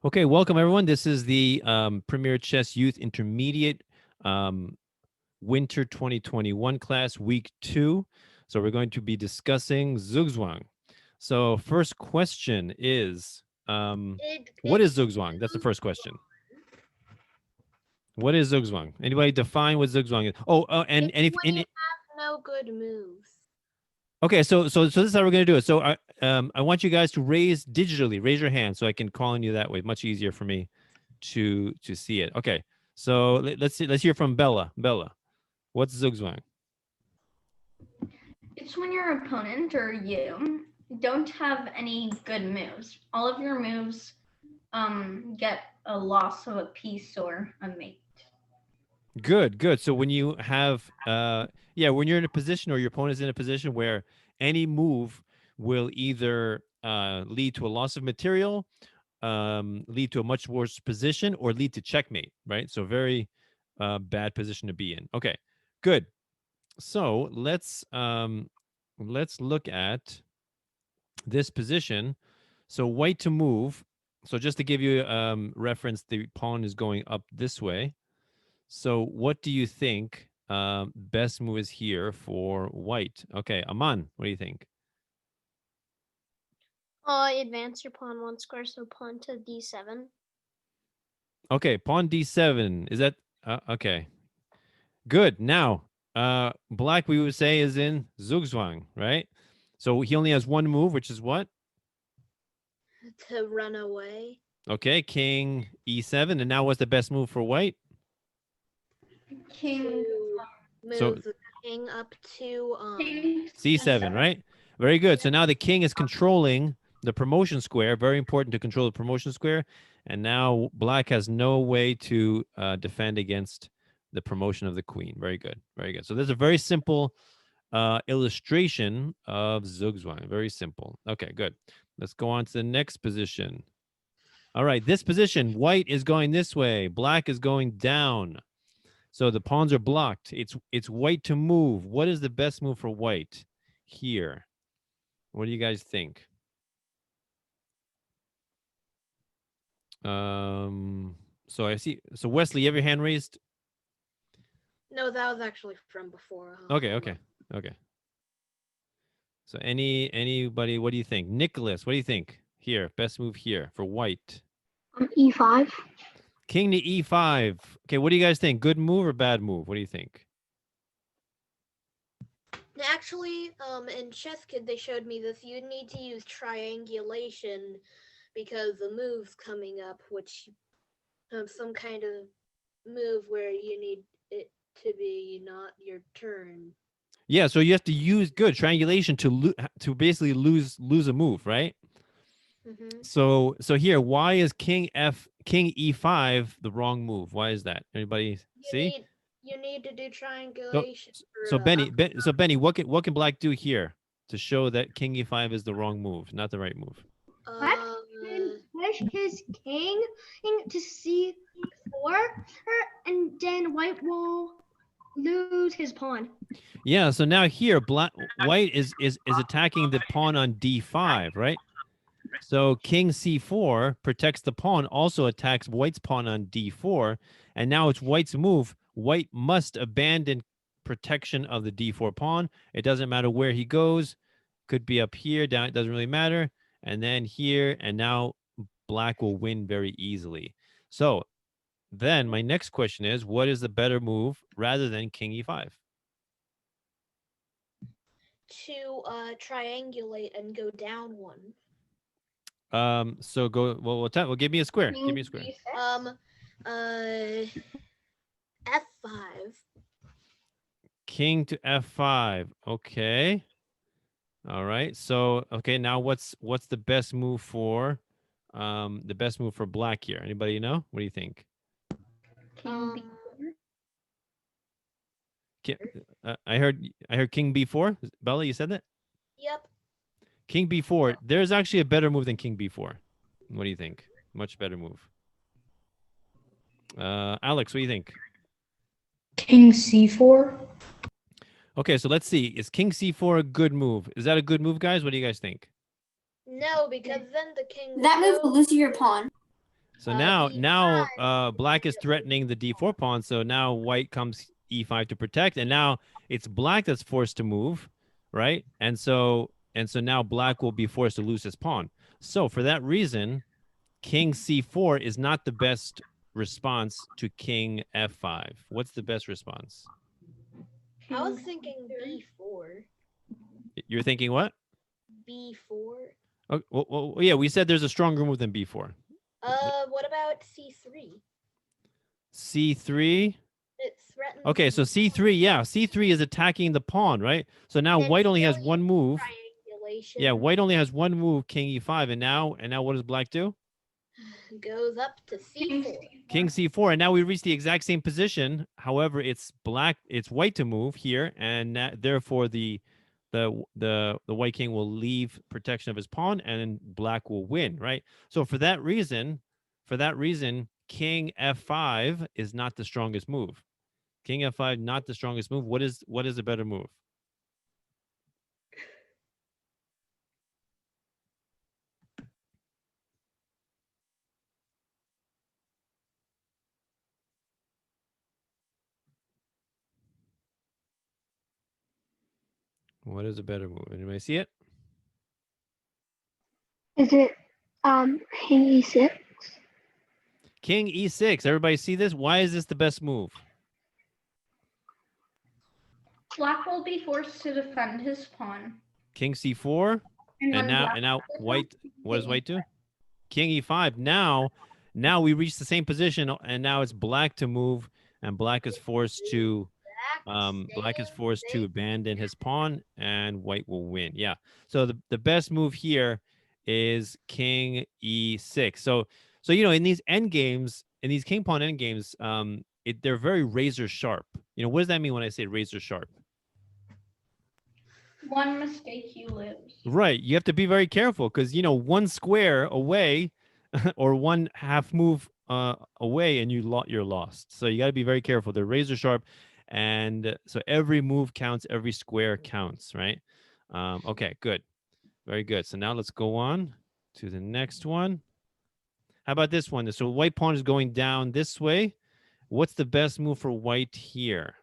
Okay, welcome everyone. This is the Premier Chess Youth Intermediate Winter 2021 class, week 2. So we're going to be discussing Zugzwang. So first question is, what is Zugzwang? That's the first question. What is Zugzwang? Anybody define what Zugzwang is? And if when you have no good moves. okay, so this is how we're going to do it. So I want you guys to raise your hand, so I can call on you that way. Much easier for me to see it. Okay, so let's hear from Bella. Bella, what's Zugzwang? It's when your opponent or you don't have any good moves. All of your moves get a loss of a piece or a mate. Good. So when you have when you're in a position or your opponent's in a position where any move will either lead to a loss of material, lead to a much worse position, or lead to checkmate, right? So very bad position to be in. Okay, good. So let's look at this position. So white to move. So just to give you reference, the pawn is going up this way. So what do you think best move is here for white? Okay, Aman, what do you think? Advance your pawn 1 square, so pawn to d7. Okay, pawn d7. Is that okay? Good. Now, black we would say is in Zugzwang, right? So he only has one move, which is what? To run away. Okay, king e7. And now what's the best move for white? King. To move the king up to c7, right? Very good. So now the king is controlling the promotion square. Very important to control the promotion square. And now black has no way to defend against the promotion of the queen. Very good. Very good. So there's a very simple illustration of Zugzwang. Very simple. Okay, good. Let's go on to the next position. All right, this position, white is going this way. Black is going down. So the pawns are blocked. It's white to move. What is the best move for white here? What do you guys think? So I see. So Wesley, you have your hand raised? No, that was actually from before. Okay. So anybody, what do you think? Nicholas, what do you think? Here, best move here for white. E5. King to e5. Okay, what do you guys think? Good move or bad move? What do you think? Actually, in Chess Kid, they showed me this. You need to use triangulation because the move's coming up, which some kind of move where you need it to be not your turn. Yeah, so you have to use good triangulation to basically lose a move, right? Mm-hmm. So here, why is king e5 the wrong move? Why is that? Anybody see? You need to do triangulation. So Benny, what can black do here to show that king e5 is the wrong move, not the right move? Black can push his king to c4, and then white will lose his pawn. Yeah, so now here, white is attacking the pawn on d5, right? So king c4 protects the pawn, also attacks white's pawn on d4, and now it's white's move. White must abandon protection of the d4 pawn. It doesn't matter where he goes. Could be up here, down, it doesn't really matter. And then here, and now black will win very easily. So then my next question is, what is the better move rather than king e5? To triangulate and go down one. So go, well, give me a square. Give me a square. F5. King to f5. Okay. All right. So, okay, now what's the best move for black here? Anybody know? What do you think? I heard king b4. Bella, you said that? Yep. King b4. There's actually a better move than king b4. What do you think? Much better move. Alex, what do you think? King c4. Okay, so let's see. Is king c4 a good move? Is that a good move, guys? What do you guys think? No, because then the king... That move will lose your pawn. So now, E5. black is threatening the d4 pawn. So now white comes e5 to protect, and now it's black that's forced to move, right? And so now black will be forced to lose his pawn. So for that reason, king c4 is not the best response to king f5. What's the best response? I was thinking B4. You're thinking what? B4. Oh, well, yeah, we said there's a stronger move than b4. What about C3? c3. It threatens. Okay, so c3, yeah, c3 is attacking the pawn, right? So now white only has one move. Triangulation. Yeah, white only has one move, king e5, and now what does black do? Goes up to C4. King c4, and now we reach the exact same position. However, it's white to move here, and therefore the white king will leave protection of his pawn, and then black will win, right? So for that reason, king f5 is not the strongest move. King f5 not the strongest move. What is a better move? What is a better move? Anybody see it? Is it king e6? King e6. Everybody see this? Why is this the best move? Black will be forced to defend his pawn. King c4. And now white, what does white do? King e5. Now we reach the same position, and now it's black to move, and black is forced to abandon his pawn, and white will win. Yeah. So the best move here is king e6. So in these end games, in these king pawn end games, they're very razor sharp. What does that mean when I say razor sharp? One mistake, you lose. Right. You have to be very careful because, one square away or one half move away and you're lost. So you got to be very careful. They're razor sharp. And so every move counts, every square counts, right? Okay, good. Very good. So now let's go on to the next one. How about this one? So white pawn is going down this way. What's the best move for white here?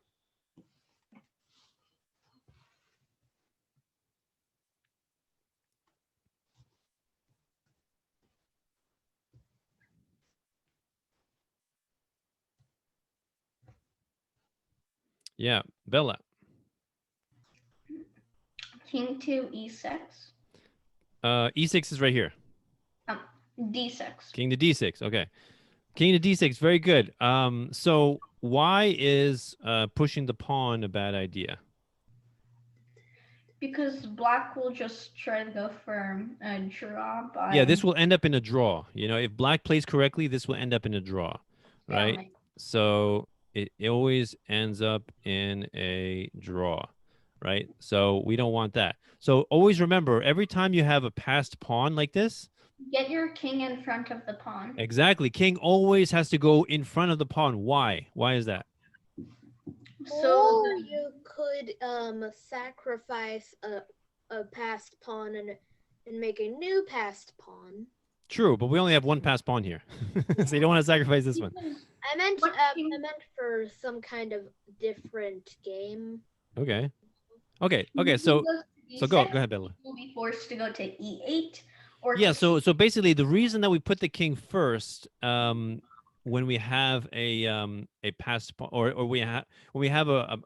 Yeah, Bella. King to e6. E6 is right here. D6. King to d6. Okay. King to d6. Very good. So why is pushing the pawn a bad idea? Because black will just try to go for a draw by... Yeah, this will end up in a draw. If black plays correctly, this will end up in a draw, right? Yeah. So it always ends up in a draw, right? So we don't want that. So always remember, every time you have a passed pawn like this, get your king in front of the pawn. Exactly. King always has to go in front of the pawn. Why? Why is that? So you could sacrifice a passed pawn and make a new passed pawn. True, but we only have one passed pawn here. So you don't want to sacrifice this one. I meant for some kind of different game. Okay. So go ahead, Bella. Will be forced to go to e8 or yeah. So basically, the reason that we put the king first, when we have a passed pawn, or when we have a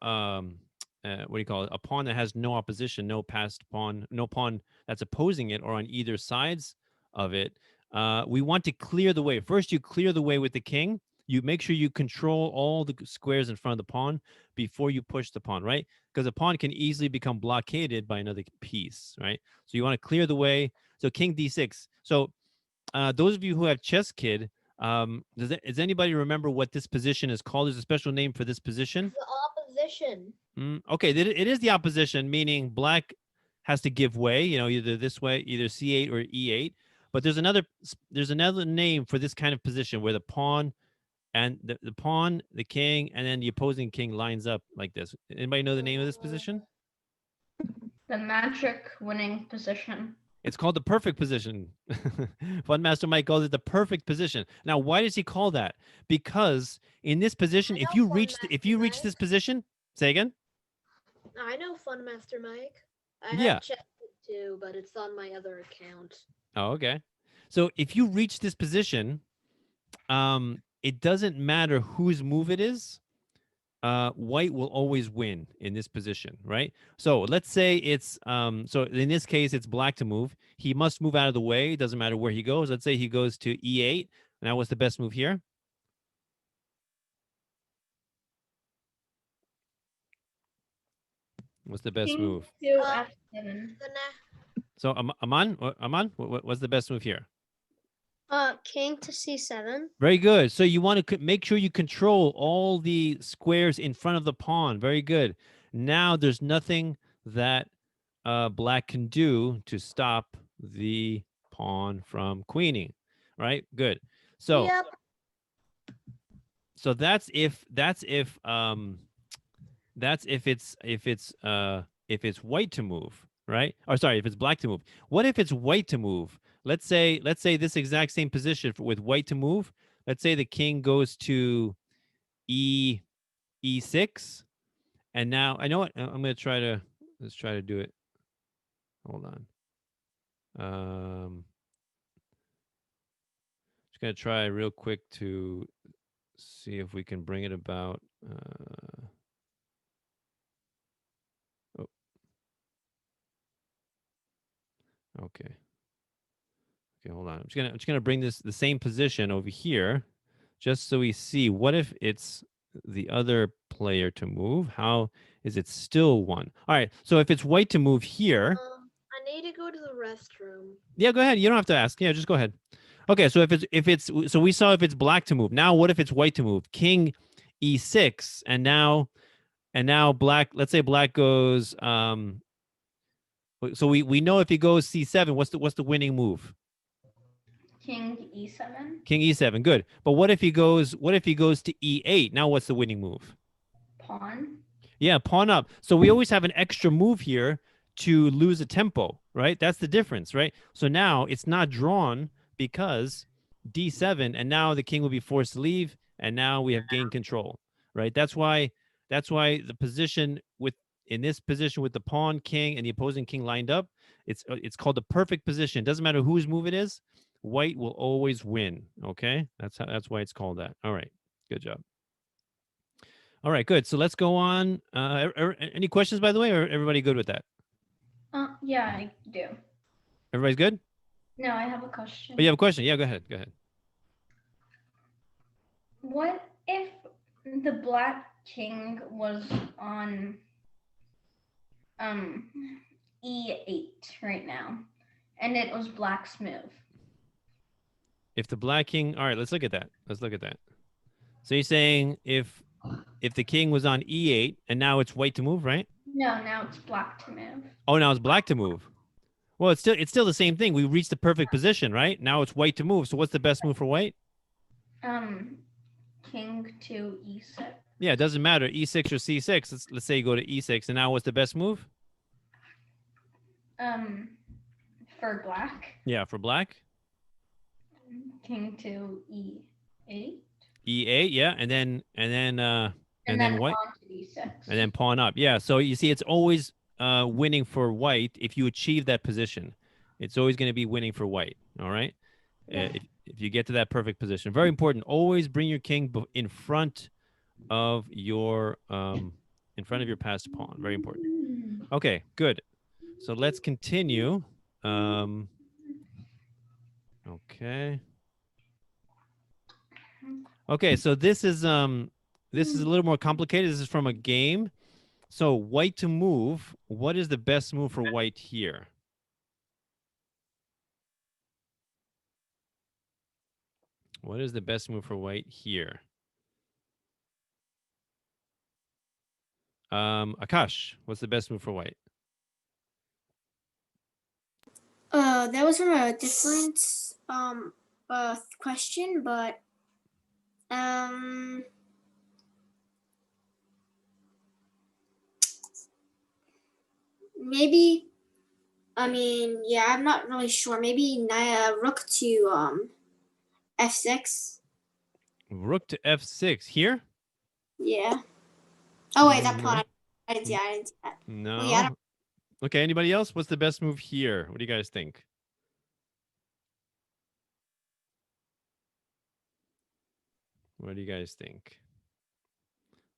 what do you call it? A pawn that has no opposition, no passed pawn, no pawn that's opposing it or on either sides of it. We want to clear the way. First, you clear the way with the king. You make sure you control all the squares in front of the pawn before you push the pawn, right? Because the pawn can easily become blockaded by another piece, right? So you want to clear the way. So king d6. So those of you who have Chess Kid, does anybody remember what this position is called? There's a special name for this position. The opposition. Okay, it is the opposition, meaning black has to give way. Either this way, either c8 or e8. But there's another name for this kind of position where the pawn and the pawn, the king, and then the opposing king lines up like this. Anybody know the name of this position? the magic winning position. It's called the perfect position. Fun Master Mike calls it the perfect position. Now, why does he call that? Because in this position, I know if Fun you Master reach this Mike. position, say again. I know Fun Master Mike. I have Yeah. checked it too, but it's on my other account. Oh, okay. So if you reach this position, it doesn't matter whose move it is. White will always win in this position, right? So let's say it's so in this case it's black to move. He must move out of the way. It doesn't matter where he goes. Let's say he goes to e8. Now what's the best move here? What's the best King move? to Uh, f7. the So Aman, Aman, what's the best move here? King to c7. Very good. So you want to make sure you control all the squares in front of the pawn. Very good. Now there's nothing that black can do to stop the pawn from queening, right? Good. So Yep. so that's if it's white to move, right? Or sorry, if it's black to move. What if it's white to move? Let's say this exact same position with white to move. Let's say the king goes to e e6, and now I know what I'm going to try to let's try to do it. Hold on. Just going to try real quick to see if we can bring it about. Oh, okay. Okay, hold on. I'm just gonna bring the same position over here, just so we see what if it's the other player to move. How is it still one? All right. So if it's white to move here, I need to go to the restroom. yeah, go ahead. You don't have to ask. Yeah, just go ahead. Okay. So if it's so we saw if it's black to move. Now what if it's white to move? King e6, and now black. Let's say black goes. So we know if he goes c7, what's the winning move? King e7. King e7, good. But what if he goes to e8? Now what's the winning move? Pawn. Yeah, pawn up. So we always have an extra move here to lose a tempo, right? That's the difference, right? So now it's not drawn because d7, and now the king will be forced to leave, and now we have gained control, right? That's why the position with in this position with the pawn, king, and the opposing king lined up, it's called the perfect position. It doesn't matter whose move it is, white will always win. Okay, that's why it's called that. All right, good job. All right, good. So let's go on. Any questions, by the way, or everybody good with that? Yeah, I do. Everybody's good? No, I have a Oh, question. you have a question? Yeah, go ahead. Go ahead. What if the black king was on um e8 right now, and it was black's move? If the black king, all right, let's look at that. Let's look at that. So you're saying if the king was on e8 and now it's white to move, right? No, now it's black to move. Oh, now it's black to move. Well, it's still the same thing. We reached the perfect position, right? Now it's white to move. So what's the best move for white? Um, king to e6. Yeah, it doesn't matter. E6 or c6. Let's say you go to e6, and now what's the best move? For black. Yeah, for black. King to e8. E8, yeah, and then white. pawn to d6. And then pawn up. Yeah. So you see, it's always winning for white if you achieve that position. It's always going to be winning for white. All right. Yeah. If you get to that perfect position, very important. Always bring your king in front of your passed pawn. Very important. Okay. Good. So let's continue. Okay. Okay. So this is a little more complicated. This is from a game. So white to move, what is the best move for white here? What is the best move for white here? Akash, what's the best move for white? That was from a different question, but maybe I mean, yeah, I'm not really sure. Maybe rook to f6. Rook to f6 here? Yeah. Oh wait, that No. pawn. I didn't see. I didn't see that. Well, yeah, I don't, No. Okay, anybody else? What's the best move here? What do you guys think? What do you guys think?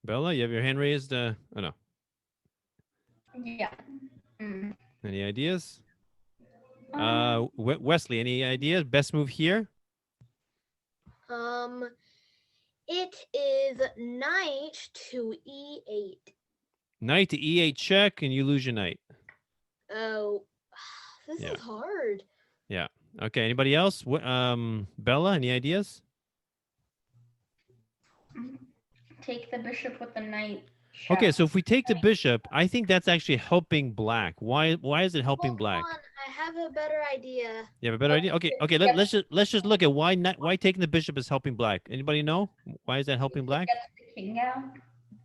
Bella, you have your hand raised? Oh, no. Yeah. Mm. Any ideas? Um, Wesley, any ideas? Best move here? Um, it is knight to e8. Knight to e8 check, and you lose your knight. Oh, this Yeah. is hard. Yeah. Okay, anybody else? Bella, any ideas? take the bishop with the knight. Okay, Check. so if we take the bishop, I think that's actually helping black. Why is it helping Hold black? on, I have a better idea. You have a better idea? Okay. Let's just look at why taking the bishop is helping black. Anybody know? Why is that helping It black? gets the king out.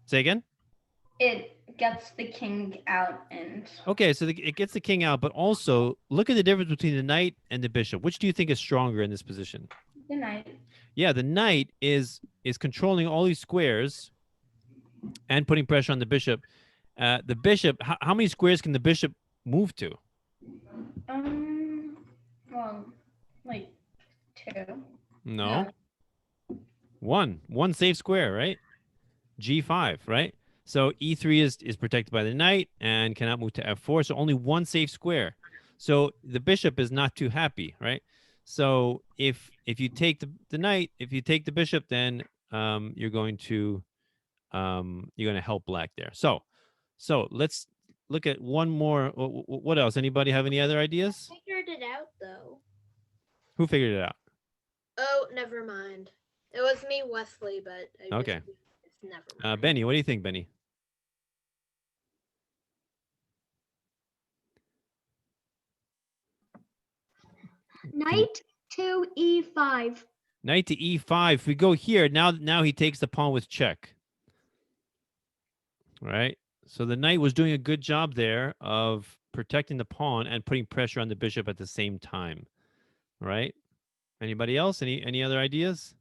Say again? It gets the king out and Okay, so it gets the king out, but also look at the difference between the knight and the bishop. Which do you think is stronger in this position? the knight. Yeah, the knight is controlling all these squares and putting pressure on the bishop. The bishop, how many squares can the bishop move to? Well, like 2. No. One safe square, right? G5, right? So E3 is protected by the knight and cannot move to F4. So only one safe square. So the bishop is not too happy, right? So if you take the knight, if you take the bishop, then you're going to help black there. So let's look at one more. What else? Anybody have any other ideas? I figured it out though. Who figured it out? Oh, never mind. It was me, Wesley, but Okay. it's never mind. Benny, what do you think, Benny? Knight to e5. Knight to e5. If we go here, now he takes the pawn with check. Right? So the knight was doing a good job there of protecting the pawn and putting pressure on the bishop at the same time. Right? Anybody else? Any other ideas?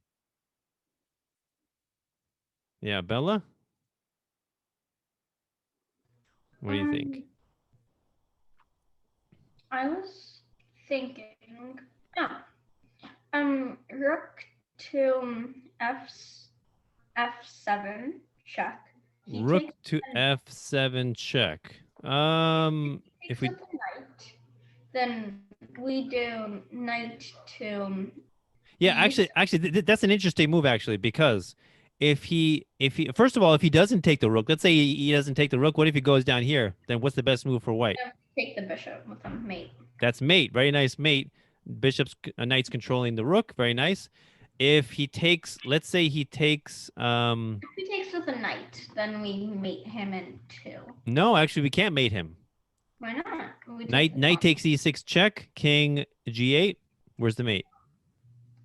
Yeah, Bella? What do you think? I was thinking, rook to f7 check. He Rook takes to f7 check. If we with the knight, then we do knight to Yeah, actually, that's an interesting move actually, because if he first of all, if he doesn't take the rook, let's say he doesn't take the rook, what if he goes down here? Then what's the best move for white? take the bishop with a mate. That's mate. Very nice mate. Knight's controlling the rook. Very nice. If he takes, let's say he takes If he takes with a knight, then we mate him in 2. No, actually we can't mate him. Why not? We take the Knight pawn. takes e6 check, king g8. Where's the mate?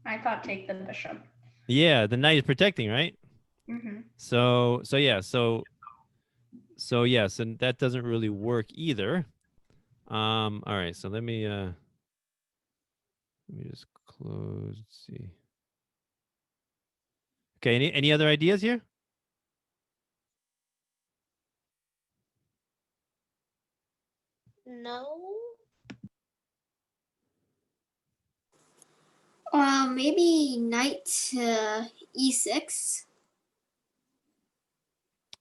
I thought take the bishop. Yeah, the knight is protecting, right? Mm-hmm. So that doesn't really work either. All right, so let me just close. Let's see. Okay, any other ideas here? No. Maybe knight to e6.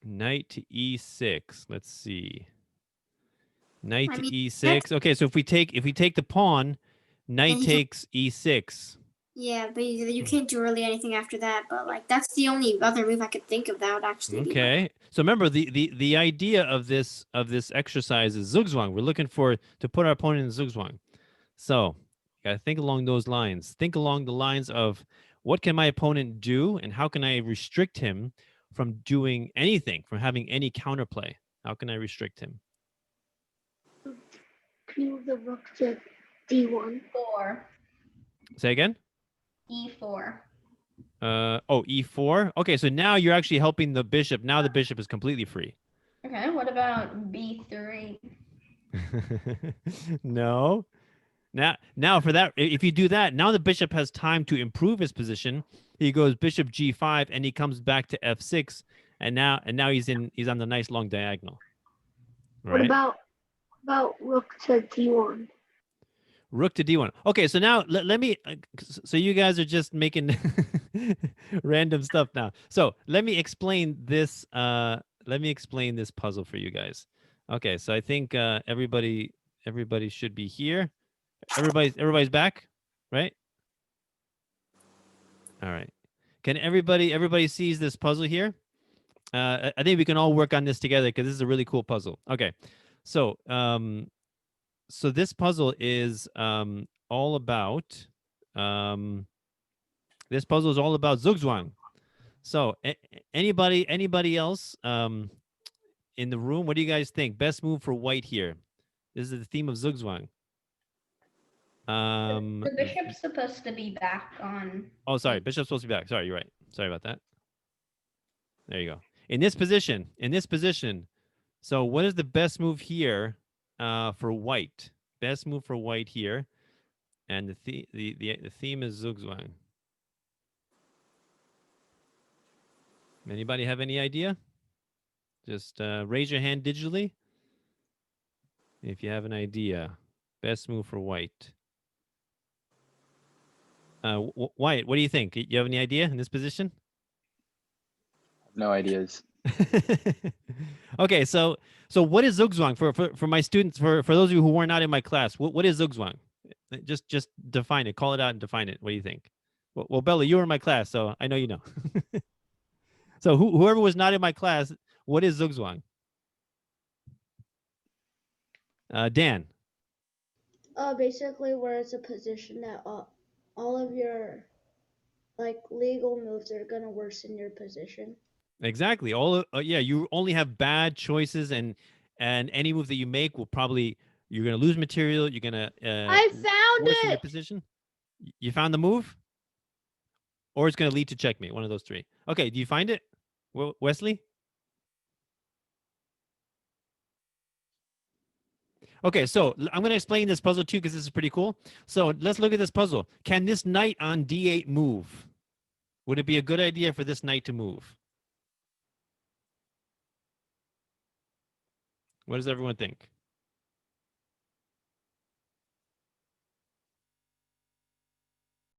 Knight to e6. Let's see. Knight I to mean, e6. Okay, so if we take the pawn, knight Then he takes e6. Yeah, but you can't do really anything after that. But like, that's the only other move I could think of that would actually be. Okay. So remember the idea of this exercise is Zugzwang. We're looking to put our opponent in Zugzwang. So you gotta think along those lines. Think along the lines of what can my opponent do and how can I restrict him from doing anything, from having any counterplay? How can I restrict him? Move the rook to d1. 4. Say again? E4. E4. Okay, so now you're actually helping the bishop. Now the bishop is completely free. Okay, what about B3? No. Now for that, if you do that, now the bishop has time to improve his position. He goes bishop g5, and he comes back to f6, and now he's on the nice long diagonal, What right? about rook to d1? Rook to d1. Okay, so now let me. So you guys are just making random stuff now. So let me explain this. Let me explain this puzzle for you guys. Okay, so I think everybody should be here. Everybody's back, right? All right. Can everybody sees this puzzle here? I think we can all work on this together because this is a really cool puzzle. Okay, so so this puzzle is all about this puzzle is all about Zugzwang. So anybody else in the room? What do you guys think? Best move for white here. This is the theme of Zugzwang. The bishop's supposed to be back on. Oh, sorry. Bishop's supposed to be back. Sorry, you're right. Sorry about that. There you go. In this position. So what is the best move here for white? Best move for white here. And the theme is Zugzwang. Anybody have any idea? Just raise your hand digitally if you have an idea. Best move for white. Wyatt, what do you think? You have any idea in this position? No ideas. Okay, so what is Zugzwang for my students, for those of you who were not in my class? What is Zugzwang? Just define it. Call it out and define it. What do you think? Well, Bella, you were in my class, so I know you know. So whoever was not in my class, what is Zugzwang? Dan. Basically, where it's a position that all of your like legal moves are gonna worsen your position. Exactly. Yeah, you only have bad choices, and any move that you make will probably, you're gonna lose material. You're gonna I found worsen your it. position. You found the move, or it's gonna lead to checkmate. One of those three. Okay. Do you find it, Wesley? Okay, so I'm going to explain this puzzle too because this is pretty cool. So let's look at this puzzle. Can this knight on d8 move? Would it be a good idea for this knight to move? What does everyone think?